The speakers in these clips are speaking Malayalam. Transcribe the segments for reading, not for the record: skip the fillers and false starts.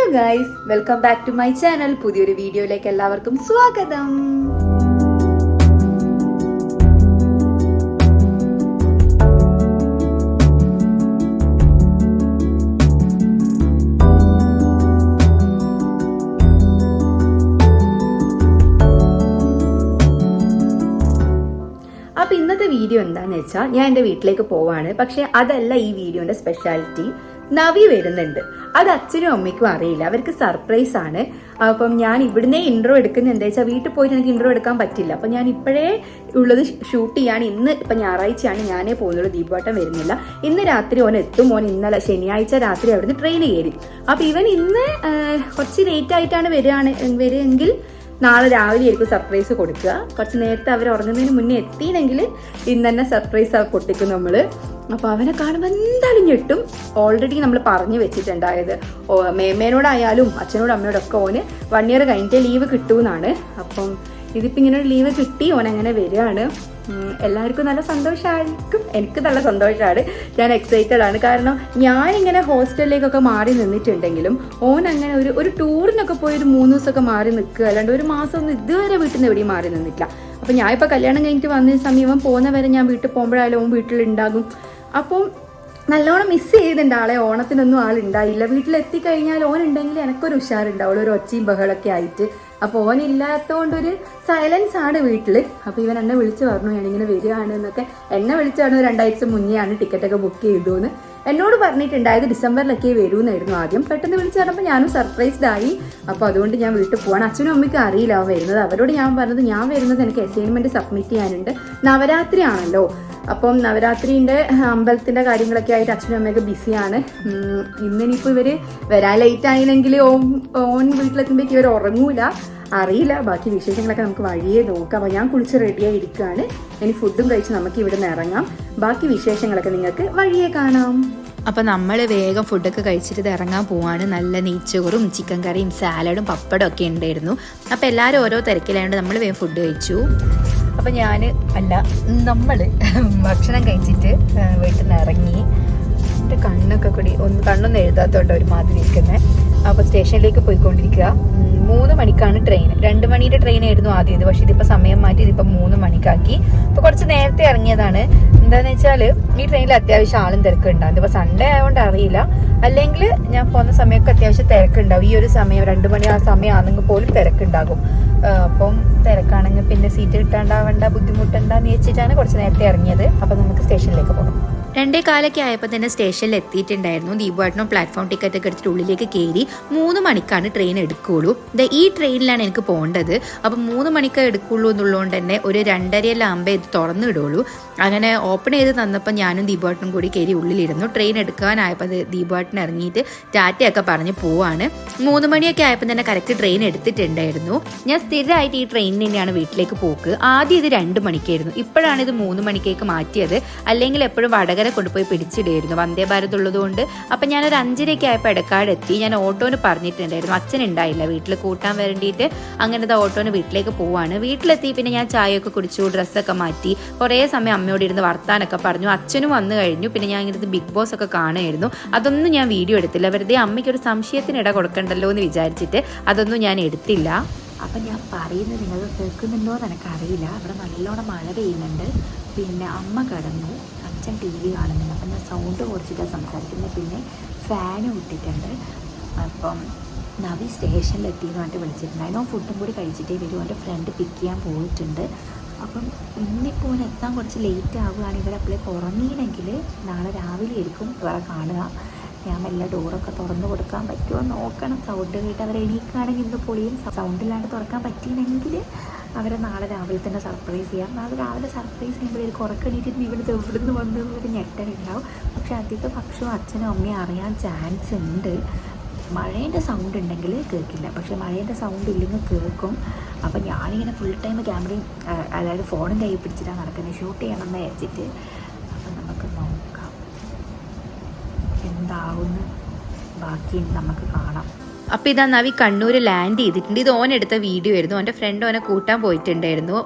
Hello guys, welcome back to my channel. പുതിയൊരു വീഡിയോയിലേക്ക് എല്ലാവർക്കും സ്വാഗതം. അപ്പോൾ ഇന്നത്തെ വീഡിയോ എന്താണെന്ന് വെച്ചാൽ, ഞാൻ എൻ്റെ വീട്ടിലേക്ക് പോവാണ്. പക്ഷെ അതല്ല ഈ വീഡിയോന്റെ സ്പെഷ്യാലിറ്റി. നവി വരുന്നുണ്ട്. അത് അച്ഛനും അമ്മയ്ക്കും അറിയില്ല, അവർക്ക് സർപ്രൈസ് ആണ്. അപ്പം ഞാൻ ഇവിടുന്ന് ഇൻട്രോ എടുക്കുന്നത് എന്താ വെച്ചാൽ, വീട്ടിൽ പോയിട്ട് എനിക്ക് ഇൻട്രോ എടുക്കാൻ പറ്റില്ല. അപ്പം ഞാൻ ഇപ്പോഴേ ഉള്ളത് ഷൂട്ട് ചെയ്യാണ്. ഇപ്പം ഞായറാഴ്ചയാണ്, ഞാനേ പോകുന്നുള്ളൂ, ദീപാട്ടം വരുന്നില്ല. ഇന്ന് രാത്രി ഓൻ എത്തും. ഓൻ ഇന്നലെ ശനിയാഴ്ച രാത്രി അവിടുന്ന് ട്രെയിൻ കയറി. അപ്പം ഇവൻ ഇന്ന് കുറച്ച് ലേറ്റ് ആയിട്ടാണ് വരികയെങ്കിൽ നാളെ രാവിലെ ആയിരിക്കും സർപ്രൈസ് കൊടുക്കുക. കുറച്ച് നേരത്തെ അവർ ഉറങ്ങുന്നതിന് മുന്നേ എത്തിയില്ലെങ്കിൽ ഇന്ന് തന്നെ സർപ്രൈസ് പൊട്ടിക്കും നമ്മൾ. അപ്പോൾ അവനെ കാണുമ്പോൾ എന്തായാലും ഞെട്ടും. ഓൾറെഡി നമ്മൾ പറഞ്ഞു വെച്ചിട്ടുണ്ടായത്, മേമേനോടായാലും അച്ഛനോടും അമ്മയോടൊക്കെ ഓന് 1 year കഴിഞ്ഞിട്ടേ ലീവ് കിട്ടുമെന്നാണ്. അപ്പം ഇതിപ്പോൾ ഇങ്ങനെ ഒരു ലീവ് കിട്ടി, ഓൻ അങ്ങനെ വരികയാണ്. എല്ലാവർക്കും നല്ല സന്തോഷമായിരിക്കും. എനിക്ക് നല്ല സന്തോഷമാണ്. ഞാൻ എക്സൈറ്റഡ് ആണ്. കാരണം ഞാനിങ്ങനെ ഹോസ്റ്റലിലേക്കൊക്കെ മാറി നിന്നിട്ടുണ്ടെങ്കിലും ഓൻ അങ്ങനെ ഒരു ടൂറിനൊക്കെ പോയി ഒരു 3 ദിവസമൊക്കെ മാറി നിൽക്കുക, അല്ലാണ്ട് ഒരു മാസം ഒന്നും ഇതുവരെ വീട്ടിൽ നിന്ന് എവിടെയും മാറി നിന്നിട്ടില്ല. അപ്പം ഞാൻ ഇപ്പോൾ കല്യാണം കഴിഞ്ഞിട്ട് വന്ന സമയം പോകുന്ന വരെ ഞാൻ വീട്ടിൽ പോകുമ്പോഴായാലും ഓൻ വീട്ടിലുണ്ടാകും. അപ്പം നല്ലോണം മിസ് ചെയ്തിട്ടുണ്ട് ആളെ. ഓണത്തിനൊന്നും ആളുണ്ടായില്ല. വീട്ടിലെത്തിക്കഴിഞ്ഞാൽ ഓനുണ്ടെങ്കിൽ എനിക്കൊരു ഉഷാറുണ്ടാവുള്ളൂ, ഒരു ഒച്ചയും ബഹളമൊക്കെ ആയിട്ട്. അപ്പോൾ ഓനില്ലാത്തതുകൊണ്ടൊരു സൈലൻസ് ആണ് വീട്ടിൽ. അപ്പോൾ ഇവൻ എന്നെ വിളിച്ച് പറഞ്ഞു ഞാനിങ്ങനെ വരികയാണ് എന്നൊക്കെ. എന്നെ വിളിച്ച് പറഞ്ഞു 2 ആഴ്ച മുന്നെയാണ് ടിക്കറ്റൊക്കെ ബുക്ക് ചെയ്തതെന്ന്. എന്നോട് പറഞ്ഞിട്ടുണ്ടായത് ഡിസംബറിലൊക്കെ വരുമെന്നായിരുന്നു ആദ്യം. പെട്ടെന്ന് വിളിച്ച് പറഞ്ഞപ്പോൾ ഞാനും സർപ്രൈസ്ഡ് ആയി. അപ്പോൾ അതുകൊണ്ട് ഞാൻ വീട്ടിൽ പോവാണ്. അച്ഛനും അമ്മയ്ക്കും അറിയില്ല അവൻ വരുന്നത്. അവരോട് ഞാൻ പറഞ്ഞത് ഞാൻ വരുന്നത് എനിക്ക് അസൈൻമെൻറ്റ് സബ്മിറ്റ് ചെയ്യാനുണ്ട്. നവരാത്രി ആണല്ലോ, അപ്പം നവരാത്രിൻ്റെ അമ്പലത്തിൻ്റെ കാര്യങ്ങളൊക്കെ ആയിട്ട് അച്ഛനും അമ്മയൊക്കെ ബിസിയാണ്. ഇന്നിനിപ്പോൾ ഇവർ വരാൻ ലേറ്റ് ആയില്ലെങ്കിൽ ഓൻ വീട്ടിലെത്തുമ്പോഴേക്കും ഇവർ ഉറങ്ങൂല. അറിയില്ല, ബാക്കി വിശേഷങ്ങളൊക്കെ നമുക്ക് വഴിയേ നോക്കാം. അപ്പോൾ ഞാൻ കുളിച്ച് റെഡിയായി ഇരിക്കുകയാണ്. ഇനി ഫുഡും കഴിച്ച് നമുക്ക് ഇവിടെ നിന്ന് ഇറങ്ങാം. ബാക്കി വിശേഷങ്ങളൊക്കെ നിങ്ങൾക്ക് വഴിയേ കാണാം. അപ്പോൾ നമ്മൾ വേഗം ഫുഡൊക്കെ കഴിച്ചിട്ട് ഇറങ്ങാൻ പോവാണ്. നല്ല നെയ്ച്ചോറും ചിക്കൻ കറിയും സാലഡും പപ്പടം ഒക്കെ ഉണ്ടായിരുന്നു. അപ്പോൾ എല്ലാവരും ഓരോ തിരക്കിലായതുകൊണ്ട് നമ്മൾ വേഗം ഫുഡ് കഴിച്ചു. അപ്പോൾ നമ്മൾ ഭക്ഷണം കഴിച്ചിട്ട് വീട്ടിൽ നിന്ന് ഇറങ്ങി. എൻ്റെ കണ്ണൊക്കെ കൂടി കണ്ണൊന്നും എഴുതാത്തോട്ടോ ഒരുമാതിരി ഇരിക്കുന്നത്. അപ്പോൾ സ്റ്റേഷനിലേക്ക് പോയിക്കൊണ്ടിരിക്കുക. 3 മണിക്കാണ് ട്രെയിൻ. 2 മണിയുടെ ട്രെയിൻ ആയിരുന്നു ആദ്യം ഇത്. പക്ഷേ ഇതിപ്പോൾ സമയം മാറ്റി, ഇതിപ്പോൾ 3 മണിക്കാക്കി. ഇപ്പോൾ കുറച്ച് നേരത്തെ ഇറങ്ങിയതാണ്. എന്താണെന്ന് വെച്ചാൽ ഈ ട്രെയിനിൽ അത്യാവശ്യം ആളും തിരക്കുണ്ടാവും. ഇതിപ്പോൾ സൺഡേ ആയതുകൊണ്ട് അറിയില്ല, അല്ലെങ്കിൽ ഞാൻ പോകുന്ന സമയമൊക്കെ അത്യാവശ്യം തിരക്കുണ്ടാവും. ഈ ഒരു സമയം 2 മണി ആ സമയമാണെങ്കിൽ പോലും തിരക്കുണ്ടാകും. അപ്പം തിരക്കാണെങ്കിൽ പിന്നെ സീറ്റ് കിട്ടാണ്ടാവേണ്ട, ബുദ്ധിമുട്ടുണ്ടെന്ന് വെച്ചിട്ടാണ് കുറച്ച് നേരത്തെ ഇറങ്ങിയത്. അപ്പം നമുക്ക് സ്റ്റേഷനിലേക്ക് പോകാം. 2:15 ആയപ്പോൾ തന്നെ സ്റ്റേഷനിൽ എത്തിയിട്ടുണ്ടായിരുന്നു. ദീപാട്ടനും പ്ലാറ്റ്ഫോം ടിക്കറ്റ് ഒക്കെ എടുത്തിട്ട് ഉള്ളിലേക്ക് കയറി. 3 മണിക്കാണ് ട്രെയിൻ എടുക്കുകയുള്ളൂ. ഈ ട്രെയിനിലാണ് എനിക്ക് പോകേണ്ടത്. അപ്പം 3 മണിക്ക് എടുക്കുകയുള്ളൂ എന്നുള്ളതുകൊണ്ട് തന്നെ ഒരു 2:30 ഇത് തുറന്നു വിടുള്ളൂ. അങ്ങനെ ഓപ്പൺ ചെയ്ത് തന്നപ്പോൾ ഞാനും ദീപാട്ടനും കൂടി കയറി ഉള്ളിലിരുന്നു. ട്രെയിൻ എടുക്കാനായപ്പോൾ ദീപാട്ടൻ ഇറങ്ങിയിട്ട് ടാറ്റയൊക്കെ പറഞ്ഞ് പോവാണ്. 3 മണിയൊക്കെ ആയപ്പോൾ തന്നെ കറക്റ്റ് ട്രെയിൻ എടുത്തിട്ടുണ്ടായിരുന്നു. ഞാൻ സ്ഥിരമായിട്ട് ഈ ട്രെയിനിൽ തന്നെയാണ് വീട്ടിലേക്ക് പോക്ക്. ആദ്യം ഇത് 2 മണിക്കായിരുന്നു. ഇപ്പോഴാണ് ഇത് 3 മണിക്കേക്ക് മാറ്റിയത്. അല്ലെങ്കിൽ എപ്പോഴും വടകര കൊണ്ടുപോയി പിടിച്ചിടുമായിരുന്നു, വന്ദേ ഭാരത് ഉള്ളതുകൊണ്ട്. അപ്പം ഞാനൊരു 5:30 ആയപ്പോൾ എടക്കാട് എത്തി. ഞാൻ ഓട്ടോന് പറഞ്ഞിട്ടുണ്ടായിരുന്നു, അച്ഛൻ ഉണ്ടായില്ല വീട്ടിൽ കൂട്ടാൻ വേണ്ടിയിട്ട്. അങ്ങനത്തെ ഓട്ടോന് വീട്ടിലേക്ക് പോവാണ്. വീട്ടിലെത്തി പിന്നെ ഞാൻ ചായയൊക്കെ കുടിച്ചു, ഡ്രസ്സൊക്കെ മാറ്റി, കുറേ സമയം അമ്മയോട് ഇരുന്ന് വർത്താനൊക്കെ പറഞ്ഞു. അച്ഛനും വന്നു കഴിഞ്ഞു. പിന്നെ ഞാൻ ഇങ്ങനെ ബിഗ് ബോസ് ഒക്കെ കാണുമായിരുന്നു. അതൊന്നും ഞാൻ വീഡിയോ എടുത്തില്ല. വെറുതെ അമ്മയ്ക്കൊരു സംശയത്തിന് ഇട കൊടുക്കണ്ടല്ലോ എന്ന് വിചാരിച്ചിട്ട് അതൊന്നും ഞാൻ എടുത്തില്ല. അപ്പം ഞാൻ പറയുന്നത് നിങ്ങൾ കേൾക്കുന്നുണ്ടോ എന്ന് എനിക്കറിയില്ല. ഇവിടെ നല്ലോണം മഴ പെയ്യുന്നുണ്ട്. പിന്നെ അമ്മ കിടന്നു, അച്ഛൻ TV കാണുന്നുണ്ട്. അപ്പം ഞാൻ സൗണ്ട് കുറച്ചിട്ടാണ് സംസാരിക്കുന്നത്. പിന്നെ ഫാനും ഇട്ടിട്ടുണ്ട്. അപ്പം നവി സ്റ്റേഷനിലെത്തി എന്ന് പറഞ്ഞിട്ട് വിളിച്ചിട്ടുണ്ടായിരുന്നു. ഫുഡും കൂടി കഴിച്ചിട്ടേ വരും. എൻ്റെ ഫ്രണ്ട് പിക്ക് ചെയ്യാൻ പോയിട്ടുണ്ട്. അപ്പം ഇന്നിപ്പോൾ എത്താൻ കുറച്ച് ലേറ്റ് ആവുകയാണ്. ഇവരപ്പോഴേക്ക് ഉറങ്ങിയില്ലെങ്കിൽ നാളെ രാവിലെ ആയിരിക്കും ഇവരെ കാണുക. ഞാൻ എല്ലാ ഡോറൊക്കെ തുറന്നു കൊടുക്കാൻ പറ്റുമോ നോക്കണം. സൗണ്ട് കേട്ട് അവർ എണീക്കുകയാണെങ്കിൽ ഇന്ന് പൊളിയും. സൗണ്ടില്ലാണ്ട് തുറക്കാൻ പറ്റിയില്ലെങ്കിൽ അവരെ നാളെ രാവിലെ തന്നെ സർപ്രൈസ് ചെയ്യാം. നാളെ രാവിലെ സർപ്രൈസ് ചെയ്യുമ്പോഴേക്കും ഉറക്കണീറ്റിട്ട് ഇവിടുന്ന് വന്ന് ഒരു ഞെട്ടലുണ്ടാവും. പക്ഷെ അധിക പക്ഷവും അച്ഛനും അമ്മയും അറിയാൻ ചാൻസ് ഉണ്ട്. മഴേൻ്റെ സൗണ്ട് ഉണ്ടെങ്കിൽ കേൾക്കില്ല, പക്ഷെ മഴേൻ്റെ സൗണ്ട് ഇല്ലെങ്കിൽ കേൾക്കും. അപ്പം ഞാനിങ്ങനെ ഫുൾ ടൈം ക്യാമറയും അതായത് ഫോണും കൈ പിടിച്ചിട്ടാണ് നടക്കുന്നത്, ഷൂട്ട് ചെയ്യണമെന്ന് വിചാരിച്ചിട്ട്. അപ്പം നമുക്ക് നോക്കാം എന്താവുമെന്ന്, ബാക്കി നമുക്ക് കാണാം. അപ്പോൾ ഇതാ നവി കണ്ണൂർ ലാൻഡ് ചെയ്തിട്ടുണ്ട്. ഇത് ഓൻ എടുത്ത വീഡിയോ ആയിരുന്നു. അവൻ്റെ ഫ്രണ്ട് ഓനെ കൂട്ടാൻ പോയിട്ടുണ്ടായിരുന്നു.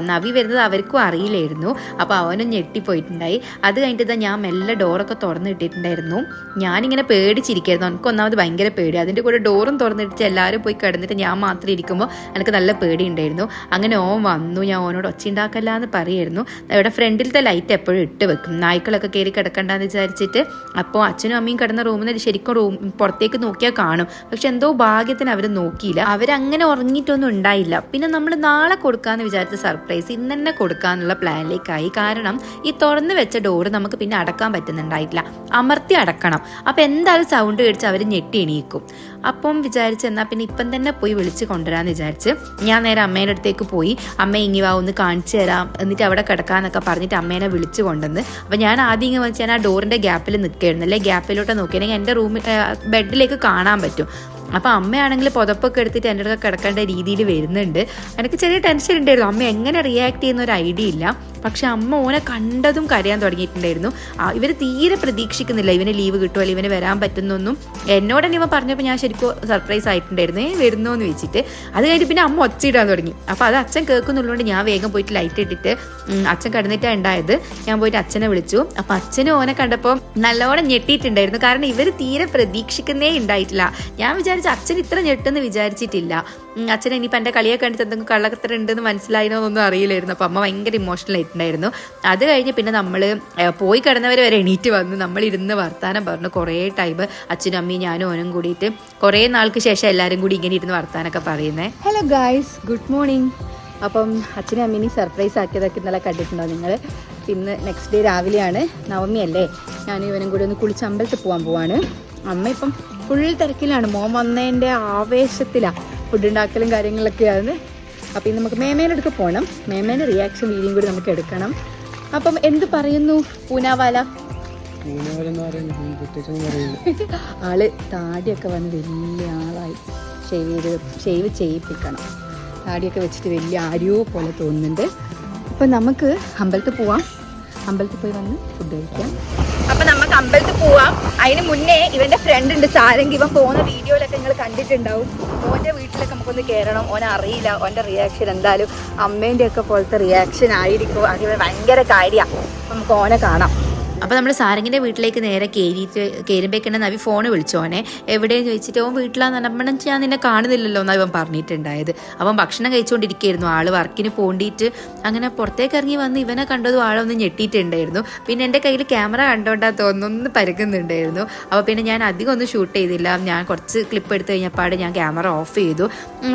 നവി വരുന്നത് അവർക്കും അറിയില്ലായിരുന്നു. അപ്പോൾ അവനും ഞെട്ടിപ്പോയിട്ടുണ്ടായി. അത് കഴിഞ്ഞിട്ട് ഇതാ ഞാൻ മെല്ലെ ഡോറൊക്കെ തുറന്നിട്ടിട്ടുണ്ടായിരുന്നു. ഞാനിങ്ങനെ പേടിച്ചിരിക്കുകയായിരുന്നു. എനിക്ക് ഒന്നാമത് ഭയങ്കര പേടി. അതിൻ്റെ കൂടെ ഡോറും തുറന്നിട്ട് എല്ലാവരും പോയി കിടന്നിട്ട് ഞാൻ മാത്രം ഇരിക്കുമ്പോൾ എനിക്ക് നല്ല പേടി ഉണ്ടായിരുന്നു. അങ്ങനെ ഓൻ വന്നു. ഞാൻ ഓനോട് ഒച്ച ഉണ്ടാക്കല്ല എന്ന് പറയുമായിരുന്നു. ഇവിടെ ഫ്രണ്ടിലത്തെ ലൈറ്റ് എപ്പോഴും ഇട്ട് വെക്കും, നായ്ക്കളൊക്കെ കയറി കിടക്കണ്ടെന്ന് വിചാരിച്ചിട്ട്. അപ്പോൾ അച്ഛനും അമ്മയും കിടന്ന റൂമിൽ നിന്ന് ശരിക്കും പുറത്തേക്ക് നോക്കിയാൽ കാണും. പക്ഷെ എന്തോ ഭാഗ്യത്തിന് അവർ നോക്കിയില്ല. അവരങ്ങനെ ഉറങ്ങിയിട്ടൊന്നും ഉണ്ടായില്ല. പിന്നെ നമ്മൾ നാളെ കൊടുക്കാന്ന് വിചാരിച്ച സർപ്രൈസ് ഇന്ന് തന്നെ കൊടുക്കാന്നുള്ള പ്ലാനിലേക്കായി. കാരണം ഈ തുറന്നു വെച്ച ഡോറ് നമുക്ക് പിന്നെ അടക്കാൻ പറ്റുന്നുണ്ടായിട്ടില്ല, അമർത്തി അടക്കണം. അപ്പം എന്തായാലും സൗണ്ട് കേടിച്ച് അവർ ഞെട്ടി എണീക്കും. അപ്പം വിചാരിച്ച് എന്നാൽ പിന്നെ ഇപ്പം തന്നെ പോയി വിളിച്ച് കൊണ്ടുവരാമെന്ന് വിചാരിച്ച് ഞാൻ നേരെ അമ്മേൻ്റെ അടുത്തേക്ക് പോയി. അമ്മ ഇങ്ങി വാ ഒന്ന് കാണിച്ചു തരാം, എന്നിട്ട് അവിടെ കിടക്കാന്നൊക്കെ പറഞ്ഞിട്ട് അമ്മേനെ വിളിച്ച് കൊണ്ടുവന്ന്. അപ്പം ഞാൻ ആദ്യം ഇങ്ങനെ വെച്ചാൽ ആ ഡോറിൻ്റെ ഗ്യാപ്പിൽ നിൽക്കുകയായിരുന്നു. അല്ലെ ഗ്യാപ്പിലോട്ട് നോക്കിയാണെങ്കിൽ എൻ്റെ റൂമിൽ ബെഡിലേക്ക് കാണാൻ പറ്റും. അപ്പോൾ അമ്മയാണെങ്കിൽ പുതപ്പൊക്കെ എടുത്തിട്ട് എൻ്റെ അടുത്ത് കിടക്കേണ്ട രീതിയിൽ വരുന്നുണ്ട്. എനിക്ക് ചെറിയ ടെൻഷൻ ഉണ്ടായിരുന്നു, അമ്മ എങ്ങനെ റിയാക്ട് ചെയ്യുന്ന ഒരു ഐഡിയ ഇല്ല. പക്ഷെ അമ്മ ഓനെ കണ്ടതും കരയാൻ തുടങ്ങിയിട്ടുണ്ടായിരുന്നു. ഇവർ തീരെ പ്രതീക്ഷിക്കുന്നില്ല ഇവന് ലീവ് കിട്ടുമോ അല്ലെങ്കിൽ ഇവന് വരാൻ പറ്റുന്നൊന്നും. എന്നോട് തന്നെ ഇവൻ പറഞ്ഞപ്പോൾ ഞാൻ ശരിക്കും സർപ്രൈസ് ആയിട്ടുണ്ടായിരുന്നു, വരുന്നോ എന്ന് വെച്ചിട്ട്. അത് കഴിഞ്ഞിട്ട് പിന്നെ അമ്മ ഒച്ചയിടാൻ തുടങ്ങി. അപ്പോൾ അത് അച്ഛൻ കേൾക്കുന്നുള്ളതുകൊണ്ട് ഞാൻ വേഗം പോയിട്ട് ലൈറ്റ് ഇട്ടിട്ട് അച്ഛൻ കിടന്നിട്ടാണ് ഉണ്ടായത്. ഞാൻ പോയിട്ട് അച്ഛനെ വിളിച്ചു. അപ്പോൾ അച്ഛനും ഓനെ കണ്ടപ്പോൾ നല്ലോണം ഞെട്ടിയിട്ടുണ്ടായിരുന്നു. കാരണം ഇവർ തീരെ പ്രതീക്ഷിക്കുന്നേ ഉണ്ടായിട്ടില്ല. ഞാൻ വിചാരിച്ചു അച്ഛൻ ഇത്ര ഞെട്ടെന്ന് വിചാരിച്ചിട്ടില്ല. അച്ഛൻ ഇനിയിപ്പോൾ എൻ്റെ കളിയൊക്കെ കണ്ടിട്ട് എന്തെങ്കിലും കള്ളക്കത്ര ഉണ്ടെന്ന് മനസ്സിലായിനോ എന്നൊന്നും അറിയില്ലായിരുന്നു. അപ്പോൾ അമ്മ ഭയങ്കര ഇമോഷണൽ ആയിട്ടുണ്ടായിരുന്നു. അത് കഴിഞ്ഞ് പിന്നെ നമ്മൾ പോയി കിടന്നവർ വരെ എണീറ്റ് വന്നു. നമ്മളിരുന്ന് വർത്താനം പറഞ്ഞു കുറേ ടൈം. അച്ഛനും അമ്മയും ഞാനും ഓനും കൂടിയിട്ട് കുറേ നാൾക്ക് ശേഷം എല്ലാവരും കൂടി ഇങ്ങനെ ഇരുന്ന് വർത്താനൊക്കെ പറയുന്നത്. Hello guys, good morning. അപ്പം അച്ഛനും അമ്മീനെയും സർപ്രൈസ് ആക്കിയതൊക്കെ ഇന്നലെ കണ്ടിട്ടുണ്ടോ നിങ്ങൾ? ഇന്ന് നെക്സ്റ്റ് ഡേ രാവിലെയാണ്, നവമി അല്ലേ. ഞാനും ഇവനും കൂടി ഒന്ന് കുളിച്ച് അമ്പലത്തിൽ പോകാൻ പോവാണ്. അമ്മ ഇപ്പം ഫുൾ തിരക്കിലാണ്, മോൻ വന്നതിൻ്റെ ആവേശത്തിലാണ്, ഫുഡ് ഉണ്ടാക്കലും കാര്യങ്ങളൊക്കെയാണ്. അപ്പം ഇന്ന് നമുക്ക് മേമേൻ്റെ അടുത്ത് പോകണം. മേമേൻ്റെ റിയാക്ഷൻ വീഡിയോയും കൂടി നമുക്ക് എടുക്കണം. അപ്പം എന്ത് പറയുന്നു പൂനാവാല? ആള് താടിയൊക്കെ വന്ന് വലിയ ആളായി, ഷേവ് ചെയ്യിപ്പിക്കണം. താടിയൊക്കെ വെച്ചിട്ട് വലിയ ആര്യോ പോലെ തോന്നുന്നുണ്ട്. അപ്പം നമുക്ക് അമ്പലത്തിൽ പോവാം. അമ്പലത്തിൽ പോയി വന്ന് ഫുഡ് കഴിക്കാം. അപ്പം നമുക്ക് അമ്പലത്തിൽ പോവാം. അതിന് മുന്നേ ഇവൻ്റെ ഫ്രണ്ട് ഉണ്ട് സാരംഗ്. ഇവൻ പോകുന്ന വീഡിയോയിലൊക്കെ നിങ്ങൾ കണ്ടിട്ടുണ്ടാവും. ഓൻ്റെ വീട്ടിലൊക്കെ നമുക്കൊന്ന് കയറണം. ഓനെ അറിയില്ല ഓൻ്റെ റിയാക്ഷൻ എന്തായാലും അമ്മേൻ്റെ ഒക്കെ പോലത്തെ റിയാക്ഷൻ ആയിരിക്കും. അത് ഭയങ്കര കാര്യമാണ്. നമുക്ക് ഓനെ കാണാം. അപ്പോൾ നമ്മൾ സാരംഗിൻ്റെ വീട്ടിലേക്ക് നേരെ കയറുമ്പോഴേക്കാണ് നവി ഫോണ് വിളിച്ചോനെ. എവിടെയെന്ന് ചോദിച്ചിട്ട് ഓൻ വീട്ടിലാന്ന് പറഞ്ഞപ്പോൾ ഞാൻ നിന്നെ കാണുന്നില്ലല്ലോ എന്നാണ് ഇവൻ പറഞ്ഞിട്ടുണ്ടായത്. അവൻ ഭക്ഷണം കഴിച്ചുകൊണ്ടിരിക്കുകയായിരുന്നു. ആൾ വർക്കിന് പോണ്ടിയിട്ട് അങ്ങനെ പുറത്തേക്ക് ഇറങ്ങി വന്ന് ഇവനെ കണ്ടതും ആളൊന്ന് ഞെട്ടിയിട്ടുണ്ടായിരുന്നു. പിന്നെ എൻ്റെ കയ്യിൽ ക്യാമറ കണ്ടോണ്ടാ തോന്നുന്നു പരുകുന്നുണ്ടായിരുന്നു. അപ്പോൾ പിന്നെ ഞാൻ അധികം ഒന്നും ഷൂട്ട് ചെയ്തില്ല. ഞാൻ കുറച്ച് ക്ലിപ്പ് എടുത്ത് കഴിഞ്ഞപ്പോൾ ഞാൻ ക്യാമറ ഓഫ് ചെയ്തു.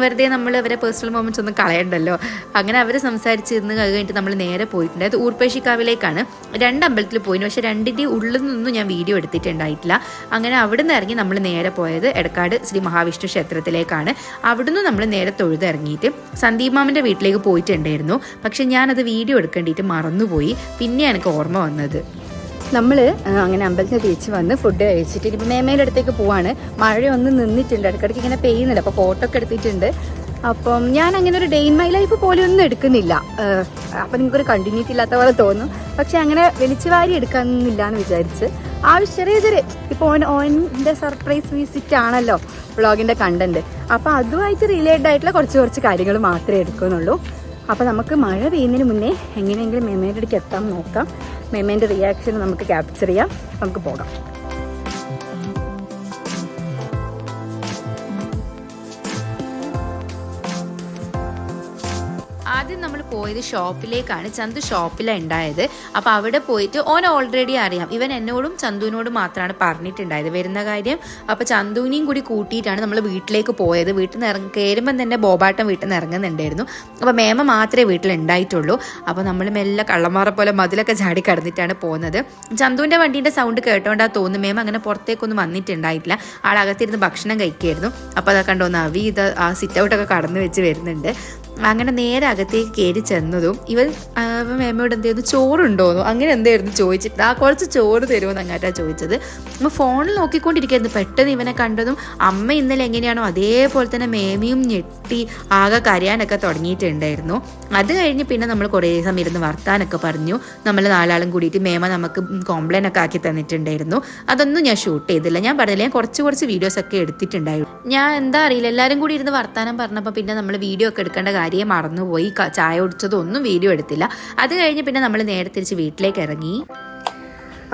വെറുതെ നമ്മൾ അവരെ പേഴ്സണൽ മൊമെൻറ്റ്സ് ഒന്നും കളയണ്ടല്ലോ. അങ്ങനെ അവർ സംസാരിച്ചിരുന്ന് കഴിഞ്ഞിട്ട് നമ്മൾ നേരെ പോയിട്ടുണ്ട്. അത് ഊർപ്പേശിക്കാവിലേക്കാണ്. 2 അമ്പലത്തിൽ പോയിന്. പക്ഷെ 2ൻ്റെ ഉള്ളിൽ നിന്നും ഞാൻ വീഡിയോ എടുത്തിട്ടുണ്ടായിട്ടില്ല. അങ്ങനെ അവിടെ നിന്ന് ഇറങ്ങി നമ്മൾ നേരെ പോയത് എടക്കാട് ശ്രീ മഹാവിഷ്ണു ക്ഷേത്രത്തിലേക്കാണ്. അവിടുന്ന് നമ്മൾ നേരെ തൊഴുതിറങ്ങിയിട്ട് സന്ദീപ് മാമൻ്റെ വീട്ടിലേക്ക് പോയിട്ടുണ്ടായിരുന്നു. പക്ഷെ ഞാനത് വീഡിയോ എടുക്കേണ്ടിയിട്ട് മറന്നുപോയി. പിന്നെ എനിക്ക് ഓർമ്മ വന്നത്. നമ്മൾ അങ്ങനെ അമ്പലത്തിൽ തിരിച്ച് വന്ന് ഫുഡ് കഴിച്ചിട്ട് ഇപ്പം മേമേൻ്റെ അടുത്തേക്ക് പോവാണ്. മഴയൊന്നും നിന്നിട്ടുണ്ട്, ഇടയ്ക്കിടയ്ക്ക് ഇങ്ങനെ പെയ്യുന്നുണ്ട്. അപ്പോൾ ഫോട്ടോ ഒക്കെ എടുത്തിട്ടുണ്ട്. അപ്പം ഞാൻ അങ്ങനെ ഒരു ഡേ ഇൻ മൈ ലൈഫ് പോലും ഒന്നും എടുക്കുന്നില്ല. അപ്പം നിങ്ങൾക്കൊരു കണ്ടിന്യൂറ്റി ഇല്ലാത്ത പോലെ തോന്നും. പക്ഷെ അങ്ങനെ വലിച്ചുവാരി എടുക്കാനൊന്നുമില്ല എന്ന് വിചാരിച്ച് ചെറിയ ഇപ്പോൾ ഓൻ്റെ സർപ്രൈസ് വിസിറ്റ് ആണല്ലോ വ്ളോഗിൻ്റെ കണ്ടന്റ്. അപ്പോൾ അതുമായിട്ട് റിലേറ്റഡ് ആയിട്ടുള്ള കുറച്ച് കാര്യങ്ങൾ മാത്രമേ എടുക്കുന്നുള്ളൂ. അപ്പോൾ നമുക്ക് മഴ പെയ്യുന്നതിന് മുന്നേ എങ്ങനെയെങ്കിലും മേമേൻ്റെ അടുത്ത് എത്താൻ നോക്കാം. മേമേൻ്റെ റിയാക്ഷൻ നമുക്ക് ക്യാപ്ചർ ചെയ്യാം. നമുക്ക് പോകാം. ആദ്യം നമ്മൾ പോയത് ഷോപ്പിലേക്കാണ്. ചന്തു ഷോപ്പിലാണ് ഉണ്ടായത്. അപ്പോൾ അവിടെ പോയിട്ട് ഓൻ ഓൾറെഡി അറിയാം. ഇവൻ എന്നോടും ചന്തുവിനോടും മാത്രമാണ് പറഞ്ഞിട്ടുണ്ടായത് വരുന്ന കാര്യം. അപ്പോൾ ചന്തുവിനെയും കൂടി കൂട്ടിയിട്ടാണ് നമ്മൾ വീട്ടിലേക്ക് പോയത്. വീട്ടിൽ നിന്ന് കയറുമ്പം തന്നെ ബോബാട്ടം വീട്ടിൽ നിന്ന് ഇറങ്ങുന്നുണ്ടായിരുന്നു. അപ്പോൾ മേമ മാത്രമേ വീട്ടിലുണ്ടായിട്ടുള്ളൂ. അപ്പോൾ നമ്മൾ മെല്ലെ കള്ളന്മാരെ പോലെ മതിലൊക്കെ ചാടി കടന്നിട്ടാണ് പോകുന്നത്. ചന്തുവിൻ്റെ വണ്ടീൻ്റെ സൗണ്ട് കേട്ടോണ്ടാ തോന്നുന്നു മേമ അങ്ങനെ പുറത്തേക്കൊന്നും വന്നിട്ടുണ്ടായിട്ടില്ല. ആളകത്തിരുന്ന് ഭക്ഷണം കഴിക്കുകയായിരുന്നു. അപ്പോൾ അതൊക്കെ കണ്ടോ നവി ഇത് ആ സിറ്റ് ഔട്ടൊക്കെ കടന്നു വെച്ച് വരുന്നുണ്ട്. അങ്ങനെ നേരെ അകത്തേക്ക് കയറി ചെന്നതും ഇവൻ മേമയോട് എന്ത് ചെയ്യുന്നു, ചോറുണ്ടോന്നു അങ്ങനെ എന്തായിരുന്നു ചോദിച്ചിട്ട്, കുറച്ച് ചോറ് തരുമെന്ന് അങ്ങാട്ടാ ചോദിച്ചത്. അപ്പോൾ ഫോണിൽ നോക്കിക്കൊണ്ടിരിക്കുകയായിരുന്നു. പെട്ടെന്ന് ഇവനെ കണ്ടതും അമ്മ ഇന്നലെ എങ്ങനെയാണോ അതേപോലെ തന്നെ മേമയും ഞെട്ടി ആകെ കരയാനൊക്കെ തുടങ്ങിയിട്ടുണ്ടായിരുന്നു. അത് കഴിഞ്ഞ് പിന്നെ നമ്മൾ കുറേ സമയം ഇരുന്ന് വർത്താനൊക്കെ പറഞ്ഞു. നമ്മൾ 4 ആളും കൂടിയിട്ട് മേമ നമുക്ക് കോംപ്ലൈൻ ഒക്കെ ആക്കി തന്നിട്ടുണ്ടായിരുന്നു. അതൊന്നും ഞാൻ ഷൂട്ട് ചെയ്തില്ല. ഞാൻ പറഞ്ഞില്ല, ഞാൻ കുറച്ച് വീഡിയോസ് ഒക്കെ എടുത്തിട്ടുണ്ടായിരുന്നു. ഞാൻ എന്താ അറിയില്ല, എല്ലാവരും കൂടി ഇരുന്ന് വർത്താനം പറഞ്ഞപ്പോൾ പിന്നെ നമ്മൾ വീഡിയോ ഒക്കെ എടുക്കേണ്ട കാര്യം മറന്നുപോയി. ചായ കുടിച്ചതൊന്നും വീഡിയോ എടുത്തില്ല. അത് കഴിഞ്ഞ് പിന്നെ നമ്മൾ നേരെ തിരിച്ച് വീട്ടിലേക്ക് ഇറങ്ങി.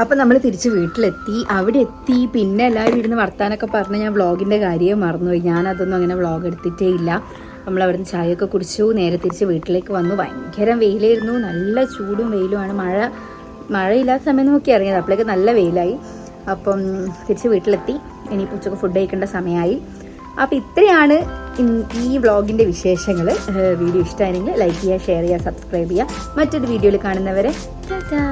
അപ്പം നമ്മൾ തിരിച്ച് വീട്ടിലെത്തി. അവിടെ എത്തി പിന്നെ എല്ലാവരും ഇരുന്ന് വർത്താനൊക്കെ പറഞ്ഞ് ഞാൻ വ്ളോഗിൻ്റെ കാര്യം മറന്നുപോയി. ഞാനതൊന്നും അങ്ങനെ വ്ളോഗ് എടുത്തിട്ടേ ഇല്ല. നമ്മളവിടുന്ന് ചായയൊക്കെ കുടിച്ചു, നേരെ തിരിച്ച് വീട്ടിലേക്ക് വന്നു. ഭയങ്കര വെയിലായിരുന്നു, നല്ല ചൂടും വെയിലുമാണ്. മഴയില്ലാത്ത സമയം നോക്കി ഇറങ്ങിയത്, അപ്പോഴേക്ക് നല്ല വെയിലായി. അപ്പം തിരിച്ച് വീട്ടിലെത്തി. ഇനിയിപ്പോൾ ഉച്ചക്ക് ഫുഡ് കഴിക്കേണ്ട സമയമായി. അപ്പോൾ ഇത്രയാണ് ഈ വ്ളോഗിൻ്റെ വിശേഷങ്ങൾ. വീഡിയോ ഇഷ്ടമായെങ്കിൽ ലൈക്ക് ചെയ്യുക, ഷെയർ ചെയ്യുക, സബ്സ്ക്രൈബ് ചെയ്യുക. മറ്റൊരു വീഡിയോയിൽ കാണുന്നവരെ ടാറ്റാ.